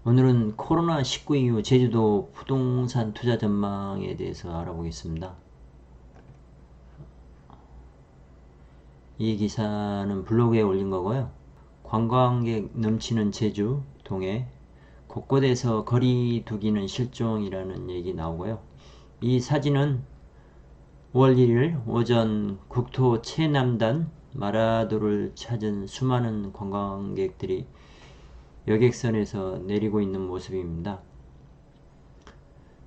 오늘은 코로나19 이후 제주도 부동산 투자 전망에 대해서 알아보겠습니다. 이 기사는 블로그에 올린 거고요. 관광객 넘치는 제주, 동해, 곳곳에서 거리 두기는 실종이라는 얘기 나오고요. 이 사진은 5월 1일 오전 국토 최남단 마라도를 찾은 수많은 관광객들이 여객선에서 내리고 있는 모습입니다.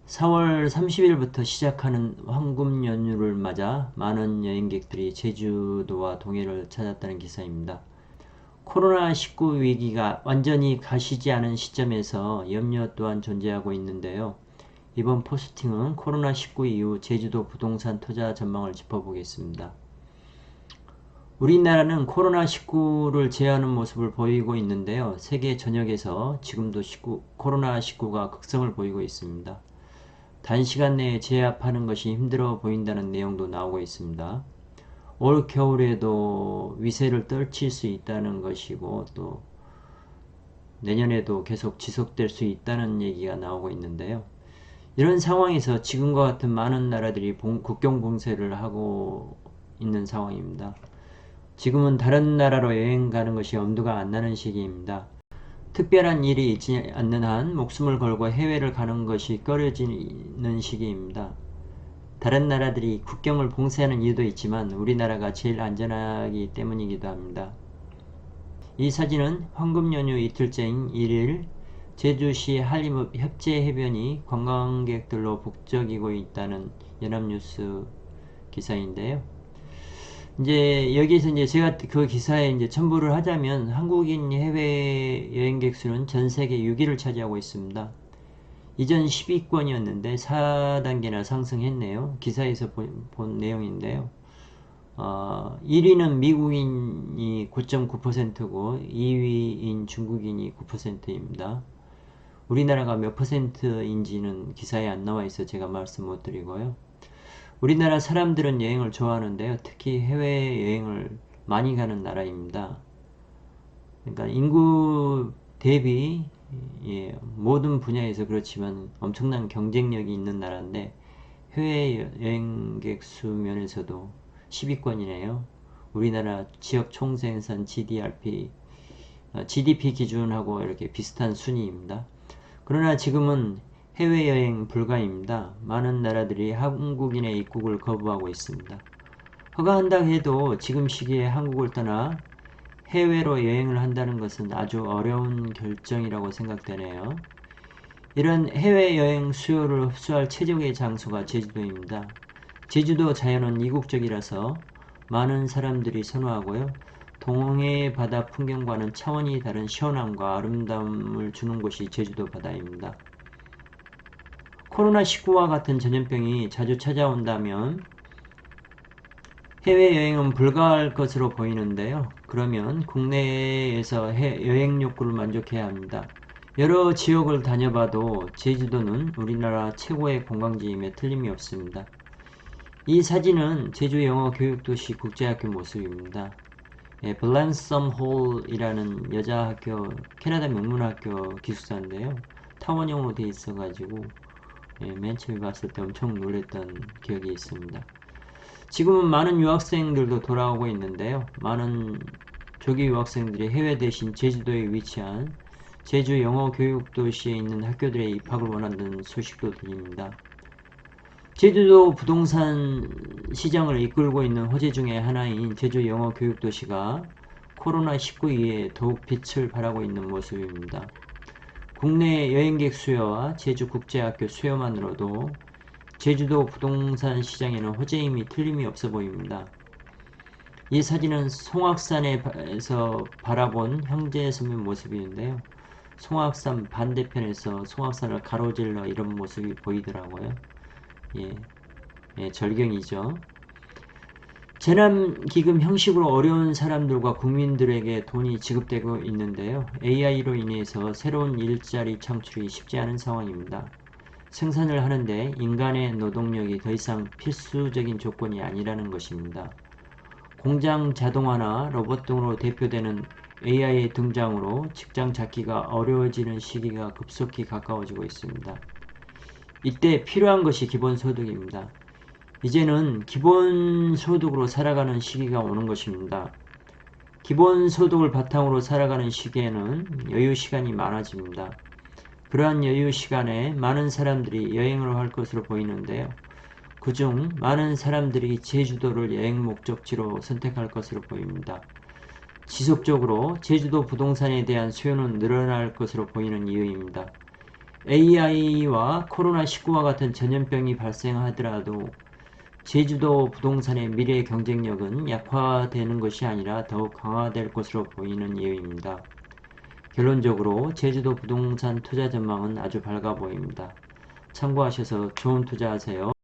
4월 30일부터 시작하는 황금 연휴를 맞아 많은 여행객들이 제주도와 동해를 찾았다는 기사입니다. 코로나19 위기가 완전히 가시지 않은 시점에서 염려 또한 존재하고 있는데요. 이번 포스팅은 코로나19 이후 제주도 부동산 투자 전망을 짚어보겠습니다. 우리나라는 코로나19를 제어하는 모습을 보이고 있는데요. 세계 전역에서 지금도 코로나19가 극성을 보이고 있습니다. 단시간 내에 제압하는 것이 힘들어 보인다는 내용도 나오고 있습니다. 올 겨울에도 위세를 떨칠 수 있다는 것이고 또 내년에도 계속 지속될 수 있다는 얘기가 나오고 있는데요. 이런 상황에서 지금과 같은 많은 나라들이 국경 봉쇄를 하고 있는 상황입니다. 지금은 다른 나라로 여행 가는 것이 엄두가 안 나는 시기입니다. 특별한 일이 있지 않는 한 목숨을 걸고 해외를 가는 것이 꺼려지는 시기입니다. 다른 나라들이 국경을 봉쇄하는 이유도 있지만 우리나라가 제일 안전하기 때문이기도 합니다. 이 사진은 황금연휴 이틀째인 1일 제주시 한림읍 협재해변이 관광객들로 북적이고 있다는 연합뉴스 기사인데요. 이제 여기에서 이제 제가 그 기사에 이제 첨부를 하자면 한국인 해외 여행객 수는 전 세계 6위를 차지하고 있습니다. 이전 10위권이었는데 4단계나 상승했네요. 기사에서 본 내용인데요. 1위는 미국인이 9.9%고 2위인 중국인이 9%입니다. 우리나라가 몇 %인지는 기사에 안 나와 있어 제가 말씀 못 드리고요. 우리나라 사람들은 여행을 좋아하는데요. 특히 해외여행을 많이 가는 나라입니다. 그러니까 인구 대비 모든 분야에서 그렇지만 엄청난 경쟁력이 있는 나라인데 해외여행객 수 면에서도 10위권이네요. 우리나라 지역 총생산 GDP 기준하고 이렇게 비슷한 순위입니다. 그러나 지금은 해외여행 불가입니다. 많은 나라들이 한국인의 입국을 거부하고 있습니다. 허가한다 해도 지금 시기에 한국을 떠나 해외로 여행을 한다는 것은 아주 어려운 결정이라고 생각되네요. 이런 해외여행 수요를 흡수할 최적의 장소가 제주도입니다. 제주도 자연은 이국적이라서 많은 사람들이 선호하고요. 동해 바다 풍경과는 차원이 다른 시원함과 아름다움을 주는 곳이 제주도 바다입니다. 코로나19와 같은 전염병이 자주 찾아온다면 해외여행은 불가할 것으로 보이는데요. 그러면 국내에서 여행 욕구를 만족해야 합니다. 여러 지역을 다녀봐도 제주도는 우리나라 최고의 관광지임에 틀림이 없습니다. 이 사진은 제주 영어 교육도시 국제학교 모습입니다. 블랜섬 홀이라는 여자학교, 캐나다 명문학교 기숙사인데요. 타원형으로 되어 있어가지고 맨 처음에 봤을 때 엄청 놀랐던 기억이 있습니다. 지금은 많은 유학생들도 돌아오고 있는데요. 많은 조기 유학생들이 해외 대신 제주도에 위치한 제주 영어 교육 도시에 있는 학교들에 입학을 원한다는 소식도 들립니다. 제주도 부동산 시장을 이끌고 있는 호재 중의 하나인 제주 영어 교육 도시가 코로나19 이후에 더욱 빛을 발하고 있는 모습입니다. 국내 여행객 수요와 제주국제학교 수요만으로도 제주도 부동산 시장에는 호재임이 틀림이 없어 보입니다. 이 사진은 송악산에서 바라본 형제섬의 모습인데요. 송악산 반대편에서 송악산을 가로질러 이런 모습이 보이더라고요. 절경이죠. 재난기금 형식으로 어려운 사람들과 국민들에게 돈이 지급되고 있는데요. AI로 인해서 새로운 일자리 창출이 쉽지 않은 상황입니다. 생산을 하는데 인간의 노동력이 더 이상 필수적인 조건이 아니라는 것입니다. 공장 자동화나 로봇 등으로 대표되는 AI의 등장으로 직장 찾기가 어려워지는 시기가 급속히 가까워지고 있습니다. 이때 필요한 것이 기본소득입니다. 이제는 기본소득으로 살아가는 시기가 오는 것입니다. 기본소득을 바탕으로 살아가는 시기에는 여유시간이 많아집니다. 그러한 여유시간에 많은 사람들이 여행을 할 것으로 보이는데요. 그중 많은 사람들이 제주도를 여행 목적지로 선택할 것으로 보입니다. 지속적으로 제주도 부동산에 대한 수요는 늘어날 것으로 보이는 이유입니다. AI와 코로나19와 같은 전염병이 발생하더라도 제주도 부동산의 미래 경쟁력은 약화되는 것이 아니라 더욱 강화될 것으로 보이는 이유입니다. 결론적으로 제주도 부동산 투자 전망은 아주 밝아 보입니다. 참고하셔서 좋은 투자하세요.